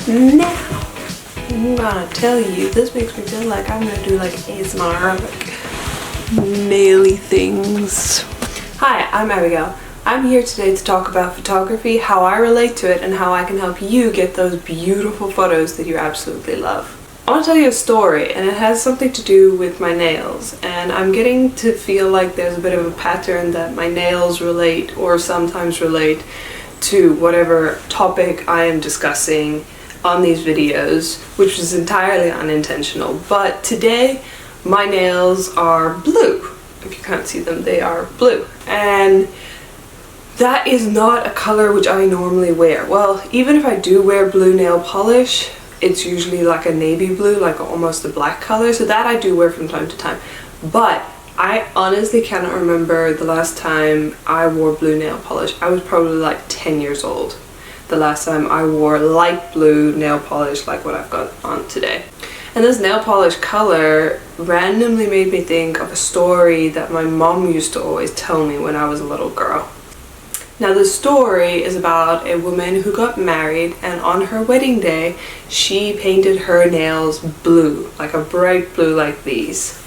Now, I'm gonna tell you, this makes me feel like I'm gonna do like ASMR, like naily things. Hi, I'm Abigail. I'm here today to talk about photography, how I relate to it, and how I can help you get those beautiful photos that you absolutely love. I want to tell you a story, and it has something to do with my nails, and I'm getting to feel like there's a bit of a pattern that my nails relate or sometimes relate to whatever topic I am discussing on these videos, which is entirely unintentional. But today my nails are blue. If you can't see them, they are blue, and that is not a color which I normally wear. Well, even if I do wear blue nail polish, it's usually like a navy blue, like almost a black color, so that I do wear from time to time. But I honestly cannot remember the last time I wore blue nail polish. I was probably like 10 years old the last time I wore light blue nail polish like what I've got on today. And this nail polish color randomly made me think of a story that my mom used to always tell me when I was a little girl. Now, the story is about a woman who got married, and on her wedding day she painted her nails blue, like a bright blue like these.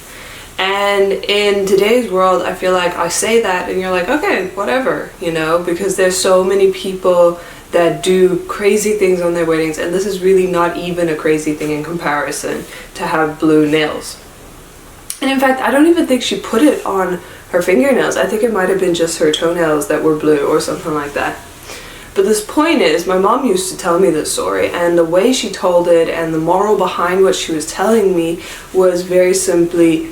And in today's world, I feel like I say that and you're like, okay, whatever, you know, because there's so many people that do crazy things on their weddings, and this is really not even a crazy thing in comparison to have blue nails. And in fact, I don't even think she put it on her fingernails. I think it might have been just her toenails that were blue or something like that. But this point is, my mom used to tell me this story, and the way she told it and the moral behind what she was telling me was very simply,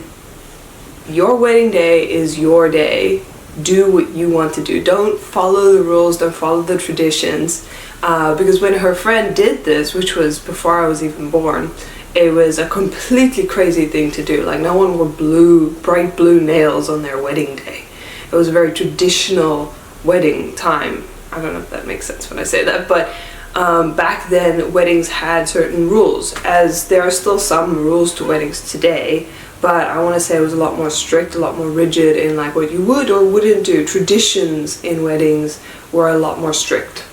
your wedding day is your day. Do what you want to do. Don't follow the rules, don't follow the traditions. Because when her friend did this, which was before I was even born, it was a completely crazy thing to do. Like, no one wore bright blue nails on their wedding day. It was a very traditional wedding time. I don't know if that makes sense when I say that, but back then weddings had certain rules, as there are still some rules to weddings today, but I want to say it was a lot more strict, a lot more rigid in like what you would or wouldn't do. Traditions in weddings were a lot more strict.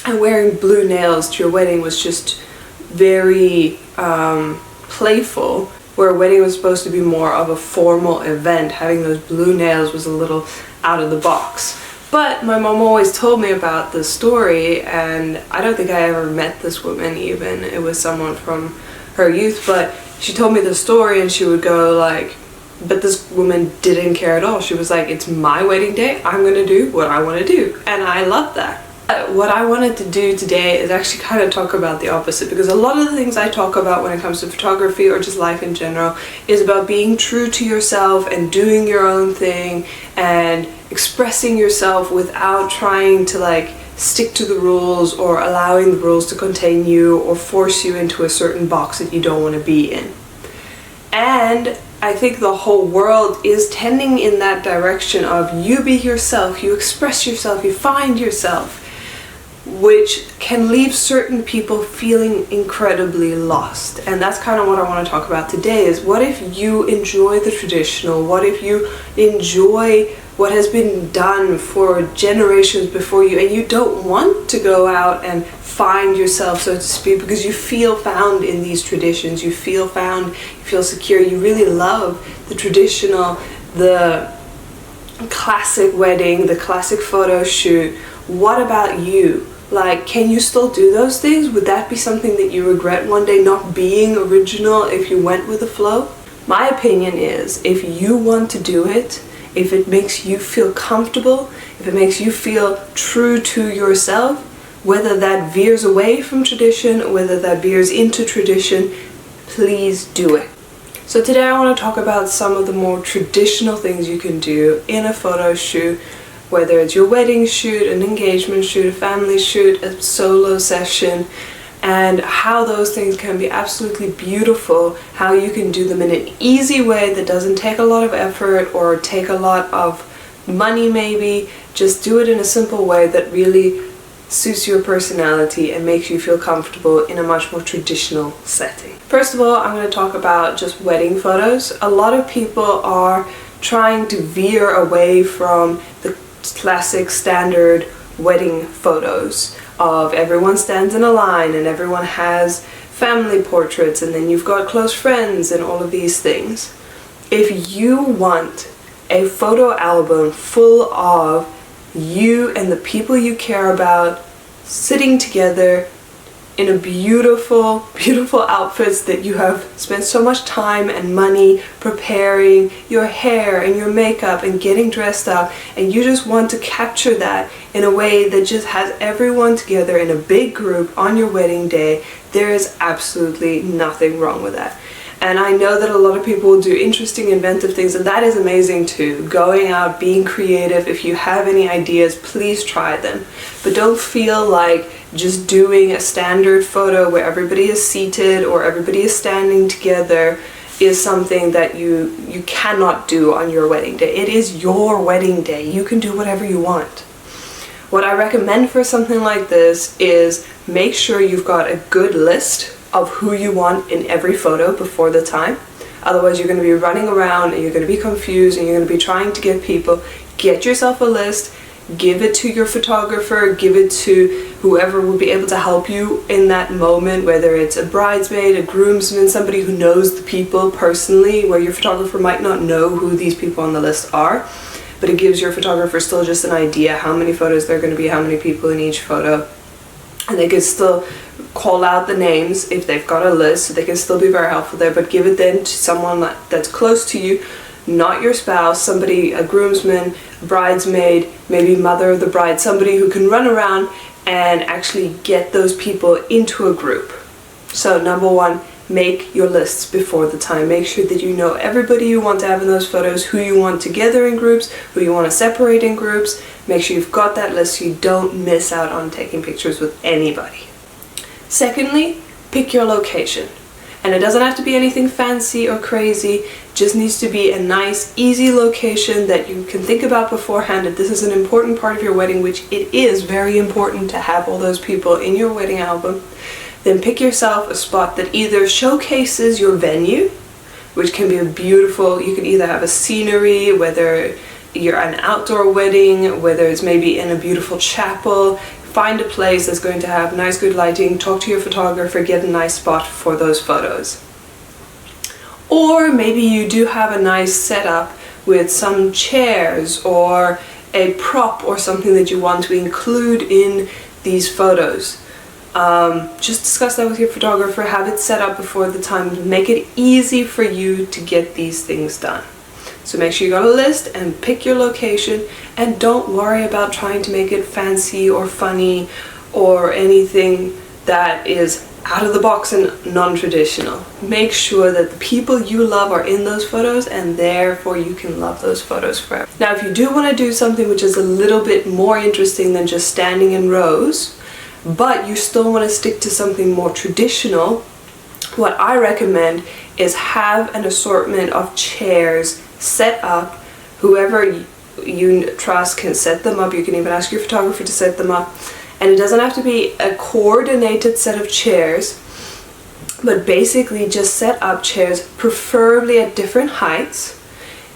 And wearing blue nails to your wedding was just very playful, where a wedding was supposed to be more of a formal event. Having those blue nails was a little out of the box. But my mom always told me about this story, and I don't think I ever met this woman even. It was someone from her youth, but she told me the story and she would go like, but this woman didn't care at all. She was like, it's my wedding day, I'm gonna do what I want to do. And I love that. What I wanted to do today is actually kind of talk about the opposite, because a lot of the things I talk about when it comes to photography or just life in general is about being true to yourself and doing your own thing and expressing yourself without trying to like stick to the rules or allowing the rules to contain you or force you into a certain box that you don't want to be in. And I think the whole world is tending in that direction of you be yourself, you express yourself, you find yourself, which can leave certain people feeling incredibly lost. And that's kind of what I want to talk about today, is what if you enjoy the traditional, what if you enjoy what has been done for generations before you, and you don't want to go out and find yourself, so to speak, because you feel found in these traditions, you feel found, you feel secure, you really love the traditional, the classic wedding, the classic photo shoot. What about you? Like, can you still do those things? Would that be something that you regret one day, not being original if you went with the flow? My opinion is, if you want to do it, if it makes you feel comfortable, if it makes you feel true to yourself, whether that veers away from tradition, whether that veers into tradition, please do it. So today I want to talk about some of the more traditional things you can do in a photo shoot, whether it's your wedding shoot, an engagement shoot, a family shoot, a solo session, and how those things can be absolutely beautiful, how you can do them in an easy way that doesn't take a lot of effort or take a lot of money maybe. Just do it in a simple way that really suits your personality and makes you feel comfortable in a much more traditional setting. First of all, I'm going to talk about just wedding photos. A lot of people are trying to veer away from the classic standard wedding photos of everyone stands in a line and everyone has family portraits, and then you've got close friends and all of these things. If you want a photo album full of you and the people you care about sitting together in a beautiful, beautiful outfits that you have spent so much time and money preparing your hair and your makeup and getting dressed up, and you just want to capture that in a way that just has everyone together in a big group on your wedding day, there is absolutely nothing wrong with that. And I know that a lot of people do interesting, inventive things, and that is amazing too. Going out, being creative. If you have any ideas, please try them. But don't feel like just doing a standard photo where everybody is seated or everybody is standing together is something that you cannot do on your wedding day. It is your wedding day. You can do whatever you want. What I recommend for something like this is make sure you've got a good list of who you want in every photo before the time. Otherwise you're going to be running around and you're going to be confused and you're going to be trying to get people. Get yourself a list, give it to your photographer, give it to whoever will be able to help you in that moment, whether it's a bridesmaid, a groomsman, somebody who knows the people personally, where your photographer might not know who these people on the list are, but it gives your photographer still just an idea how many photos there are going to be, how many people in each photo, and they can still call out the names if they've got a list, so they can still be very helpful there. But give it then to someone that's close to you, not your spouse, somebody, a groomsman, a bridesmaid, maybe mother of the bride, somebody who can run around and actually get those people into a group. So number one, make your lists before the time. Make sure that you know everybody you want to have in those photos, who you want together in groups, who you want to separate in groups. Make sure you've got that list so you don't miss out on taking pictures with anybody. Secondly, pick your location. And it doesn't have to be anything fancy or crazy, it just needs to be a nice, easy location that you can think about beforehand that this is an important part of your wedding, which it is very important to have all those people in your wedding album. Then pick yourself a spot that either showcases your venue, which can be a beautiful, you can either have a scenery, whether you're an outdoor wedding, whether it's maybe in a beautiful chapel. Find a place that's going to have nice, good lighting, talk to your photographer, get a nice spot for those photos. Or maybe you do have a nice setup with some chairs or a prop or something that you want to include in these photos. Just discuss that with your photographer, have it set up before the time, make it easy for you to get these things done. So make sure you got a list and pick your location, and don't worry about trying to make it fancy or funny or anything that is out of the box and non-traditional. Make sure that the people you love are in those photos, and therefore you can love those photos forever. Now if you do want to do something which is a little bit more interesting than just standing in rows, but you still want to stick to something more traditional, what I recommend is have an assortment of chairs set up. Whoever you trust can set them up. You can even ask your photographer to set them up. And it doesn't have to be a coordinated set of chairs, but basically just set up chairs, preferably at different heights,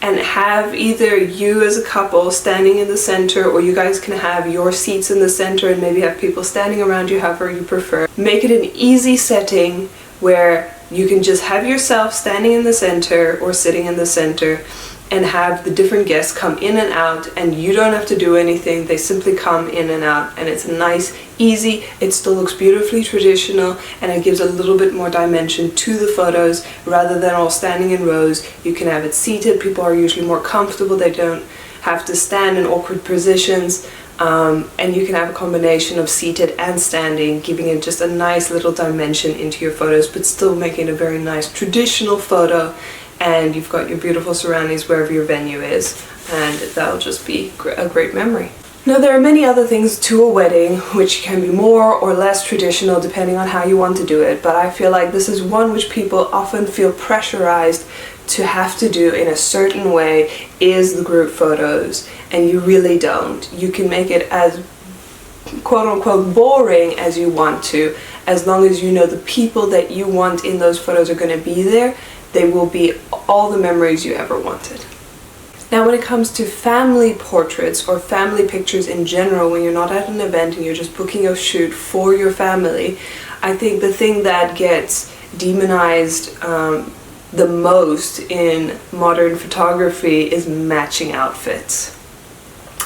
and have either you as a couple standing in the center, or you guys can have your seats in the center and maybe have people standing around you, however you prefer. Make it an easy setting where you can just have yourself standing in the center or sitting in the center and have the different guests come in and out, and you don't have to do anything. They simply come in and out, and it's nice, easy, it still looks beautifully traditional, and it gives a little bit more dimension to the photos. Rather than all standing in rows, you can have it seated. People are usually more comfortable, they don't have to stand in awkward positions, and you can have a combination of seated and standing, giving it just a nice little dimension into your photos, but still making a very nice traditional photo. And you've got your beautiful surroundings wherever your venue is, and that'll just be a great memory. Now there are many other things to a wedding which can be more or less traditional depending on how you want to do it, but I feel like this is one which people often feel pressurized to have to do in a certain way, is the group photos, and you really don't. You can make it as quote-unquote boring as you want to, as long as you know the people that you want in those photos are going to be there. They will be all the memories you ever wanted. Now when it comes to family portraits or family pictures in general, when you're not at an event and you're just booking a shoot for your family, I think the thing that gets demonized the most in modern photography is matching outfits.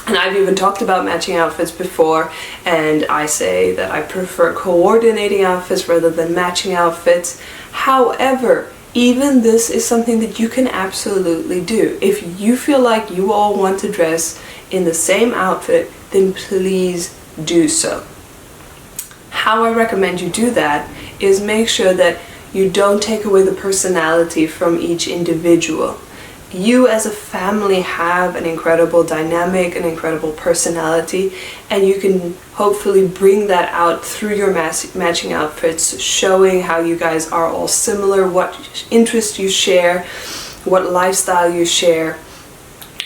And I've even talked about matching outfits before, and I say that I prefer coordinating outfits rather than matching outfits. However, even this is something that you can absolutely do. If you feel like you all want to dress in the same outfit, then please do so. How I recommend you do that is make sure that you don't take away the personality from each individual. You as a family have an incredible dynamic, an incredible personality, and you can hopefully bring that out through your matching outfits, showing how you guys are all similar, what interests you share, what lifestyle you share.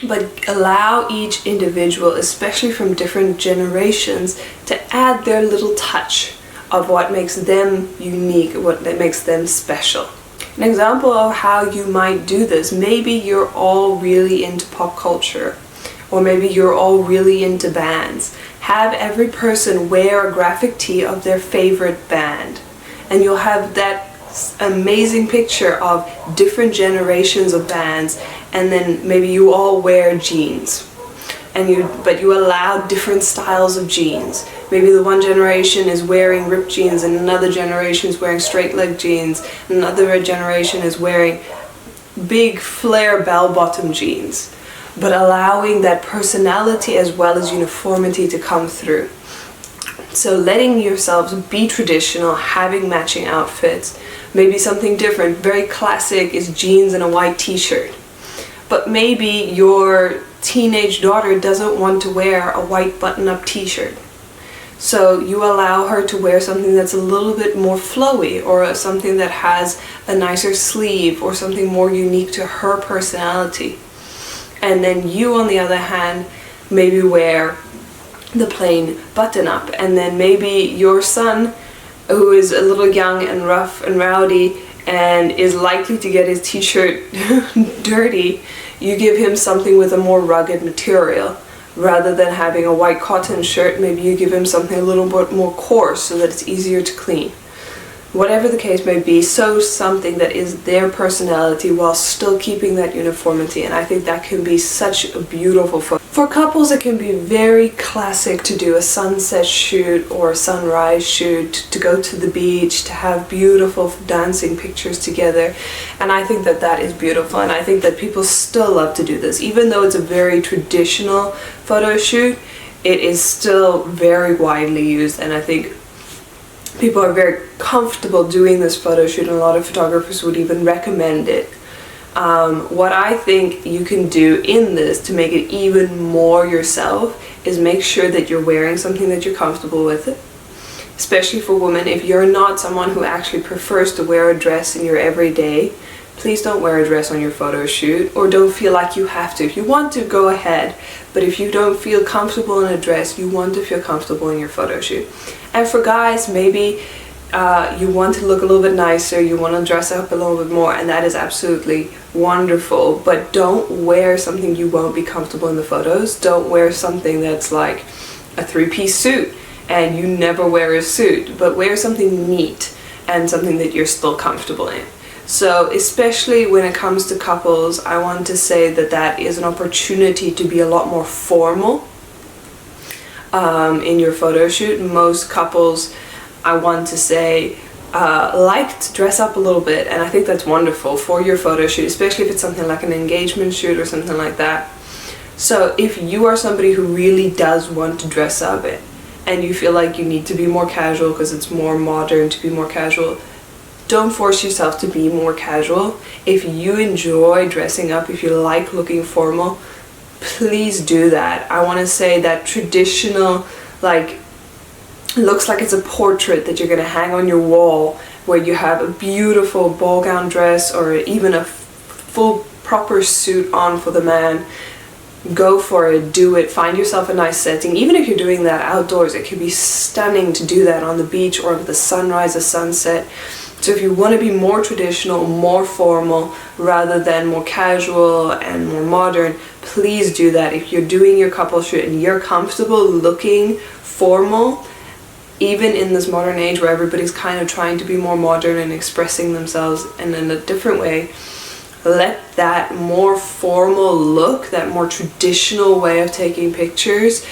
But allow each individual, especially from different generations, to add their little touch of what makes them unique, what makes them special. An example of how you might do this, maybe you're all really into pop culture, or maybe you're all really into bands. Have every person wear a graphic tee of their favorite band, and you'll have that amazing picture of different generations of bands, and then maybe you all wear jeans. But you allow different styles of jeans. Maybe the one generation is wearing ripped jeans and another generation is wearing straight leg jeans, and another generation is wearing big flare bell-bottom jeans. But allowing that personality as well as uniformity to come through. So letting yourselves be traditional, having matching outfits, maybe something different. Very classic is jeans and a white t-shirt. But maybe your teenage daughter doesn't want to wear a white button-up t-shirt. So you allow her to wear something that's a little bit more flowy, or something that has a nicer sleeve, or something more unique to her personality. And then you, on the other hand, maybe wear the plain button-up. And then maybe your son, who is a little young and rough and rowdy and is likely to get his t-shirt dirty, you give him something with a more rugged material. Rather than having a white cotton shirt, maybe you give him something a little bit more coarse so that it's easier to clean. Whatever the case may be, so something that is their personality while still keeping that uniformity, and I think that can be such a beautiful photo. For couples, it can be very classic to do a sunset shoot or a sunrise shoot, to go to the beach, to have beautiful dancing pictures together, and I think that that is beautiful, and I think that people still love to do this. Even though it's a very traditional photo shoot, it is still very widely used, and I think people are very comfortable doing this photo shoot, and a lot of photographers would even recommend it. What I think you can do in this to make it even more yourself is make sure that you're wearing something that you're comfortable with. Especially for women, if you're not someone who actually prefers to wear a dress in your everyday, please don't wear a dress on your photo shoot, or don't feel like you have to. If you want to, go ahead, but if you don't feel comfortable in a dress, you want to feel comfortable in your photo shoot. And for guys, maybe you want to look a little bit nicer, you want to dress up a little bit more, and that is absolutely wonderful, but don't wear something you won't be comfortable in the photos. Don't wear something that's like a three-piece suit and you never wear a suit, but wear something neat and something that you're still comfortable in. So especially when it comes to couples, I want to say that that is an opportunity to be a lot more formal in your photo shoot. Most couples, I want to say, like to dress up a little bit, and I think that's wonderful for your photo shoot, especially if it's something like an engagement shoot or something like that. So if you are somebody who really does want to dress up and you feel like you need to be more casual because it's more modern to be more casual, don't force yourself to be more casual. If you enjoy dressing up, if you like looking formal, please do that. I want to say that traditional, like, looks like it's a portrait that you're going to hang on your wall, where you have a beautiful ball gown dress or even a full proper suit on for the man. Go for it, do it, find yourself a nice setting. Even if you're doing that outdoors, it can be stunning to do that on the beach or with the sunrise, the sunset. So if you want to be more traditional, more formal, rather than more casual and more modern, please do that. If you're doing your couple shoot and you're comfortable looking formal, even in this modern age where everybody's kind of trying to be more modern and expressing themselves in a different way, let that more formal look, that more traditional way of taking pictures,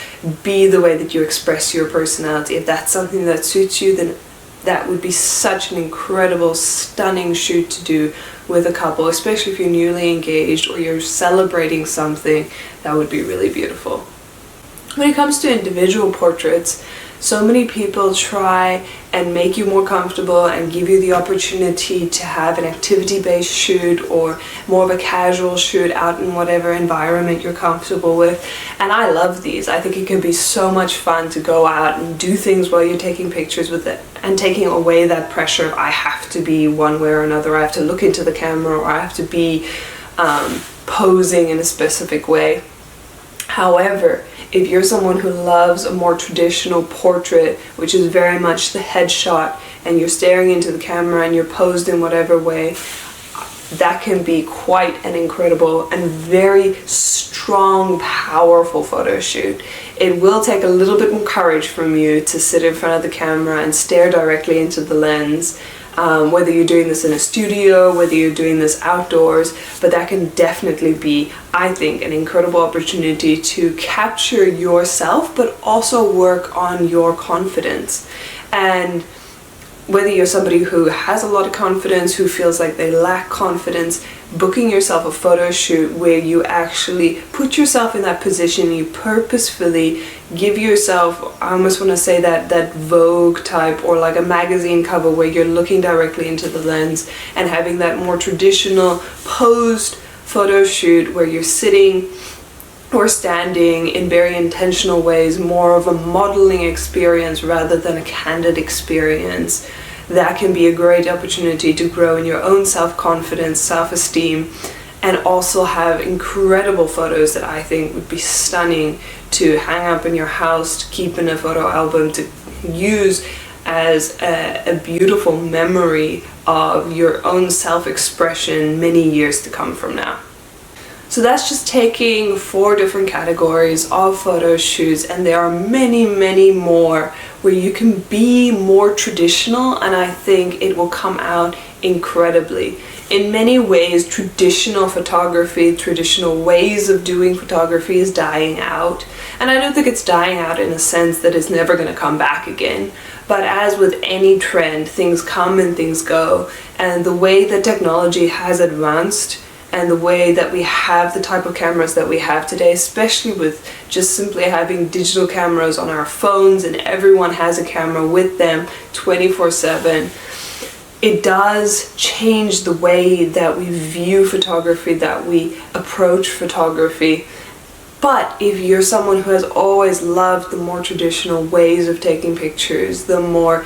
be the way that you express your personality. If that's something that suits you, then that would be such an incredible, stunning shoot to do with a couple, especially if you're newly engaged or you're celebrating something. That would be really beautiful. When it comes to individual portraits, so many people try and make you more comfortable and give you the opportunity to have an activity-based shoot or more of a casual shoot out in whatever environment you're comfortable with. And I love these. I think it can be so much fun to go out and do things while you're taking pictures with it and taking away that pressure of I have to be one way or another, I have to look into the camera, or I have to be posing in a specific way. However, if you're someone who loves a more traditional portrait, which is very much the headshot, and you're staring into the camera and you're posed in whatever way, that can be quite an incredible and very strong, powerful photo shoot. It will take a little bit more courage from you to sit in front of the camera and stare directly into the lens. Whether you're doing this in a studio, whether you're doing this outdoors, but that can definitely be, I think, an incredible opportunity to capture yourself, but also work on your confidence. And whether you're somebody who has a lot of confidence, who feels like they lack confidence, booking yourself a photo shoot where you actually put yourself in that position, you purposefully give yourself, I almost want to say that Vogue type or like a magazine cover where you're looking directly into the lens, and having that more traditional posed photo shoot where you're sitting or standing in very intentional ways, more of a modeling experience rather than a candid experience. That can be a great opportunity to grow in your own self-confidence, self-esteem, and also have incredible photos that I think would be stunning to hang up in your house, to keep in a photo album, to use as a beautiful memory of your own self-expression many years to come from now. So that's just taking 4 different categories of photo shoots, and there are many, many more where you can be more traditional, and I think it will come out incredibly. In many ways, traditional photography, traditional ways of doing photography is dying out. And I don't think it's dying out in a sense that it's never going to come back again. But as with any trend, things come and things go. And the way that technology has advanced, and the way that we have the type of cameras that we have today, especially with just simply having digital cameras on our phones and everyone has a camera with them 24/7, it does change the way that we view photography, that we approach photography. But if you're someone who has always loved the more traditional ways of taking pictures, the more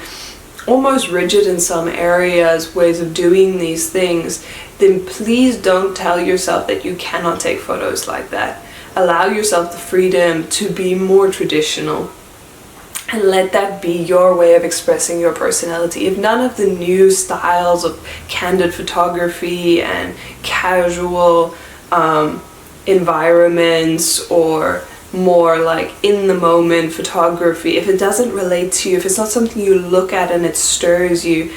almost rigid in some areas ways of doing these things, then please don't tell yourself that you cannot take photos like that. Allow yourself the freedom to be more traditional, and let that be your way of expressing your personality. If none of the new styles of candid photography and casual environments, or more like in the moment photography, if it doesn't relate to you, if it's not something you look at and it stirs you,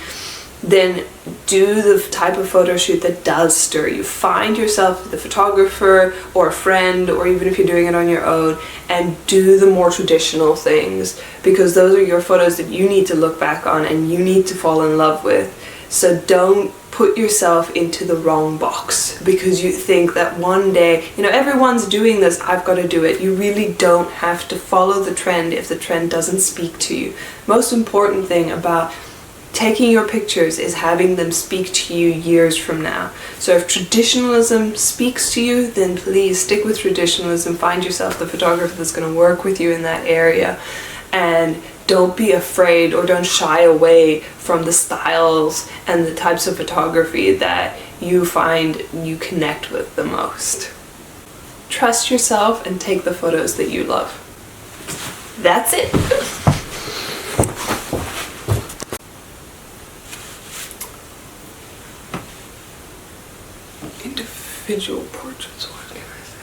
then do the type of photo shoot that does stir you. Find yourself the photographer or a friend, or even if you're doing it on your own, and do the more traditional things, because those are your photos that you need to look back on and you need to fall in love with. So don't put yourself into the wrong box because you think that one day, everyone's doing this, I've got to do it. You really don't have to follow the trend if the trend doesn't speak to you. Most important thing about taking your pictures is having them speak to you years from now. So if traditionalism speaks to you, then please stick with traditionalism. Find yourself the photographer that's going to work with you in that area, and don't be afraid or don't shy away from the styles and the types of photography that you find you connect with the most. Trust yourself and take the photos that you love. That's it. individual portraits, what can I say?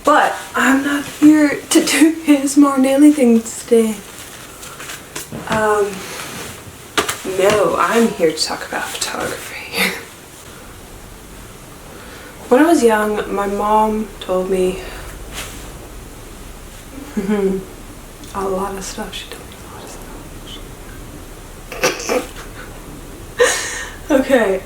But I'm not here to do ASMR naily things today. No, I'm here to talk about photography. When I was young, my mom told me a lot of stuff. She told me a lot of stuff. Okay,